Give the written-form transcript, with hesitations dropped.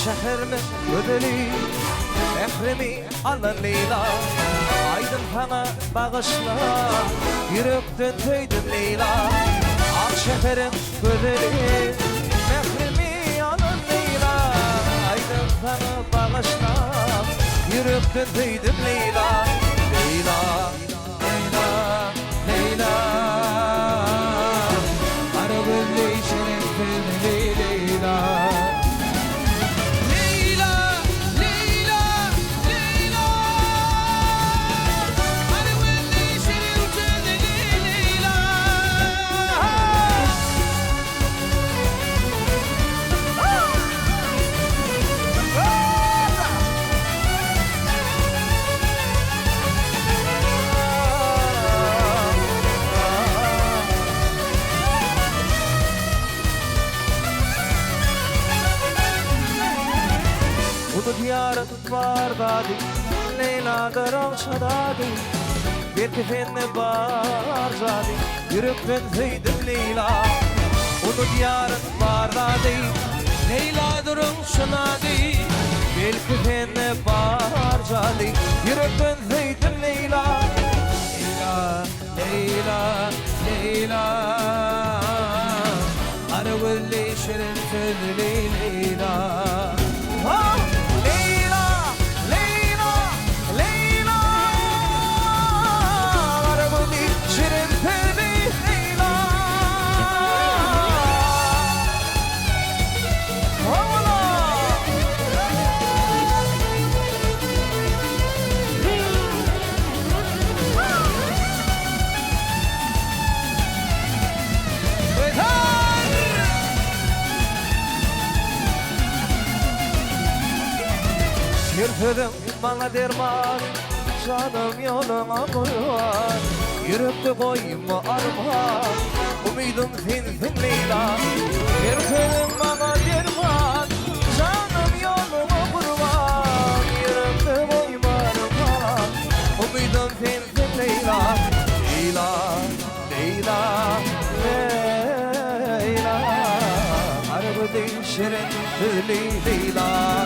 Şehirli ödeli Ehrimi alın Leyla Aydın sana bağışla Yürekten tüydüm Leyla Ak şekerim ödeli Ehrimi alın Leyla Aydın sana bağışla Yürekten tüydüm Leyla Leyla, Leyla, Leyla Arabilli şerefin Leyla Bu diyarın var dadi Leyla karança dadi Bir kefenle var dadi Yürekten zeydim Leyla Onu diyarın var dadi Leyla karança dadi Bir kefenle var dadi Yürekten zeydim Leyla Leyla, Leyla, Leyla Arabilli şerefin Leyla Yürüdüm bana derman Canım yoluma kurban Yürekte koyma armağan Umidum sensin Leyla Yürüdüm bana derman Canım yoluma kurban Yürekte koyma armağan Umidum sensin Leyla Leyla, Leyla, Leyla Arabı değişirin Leyla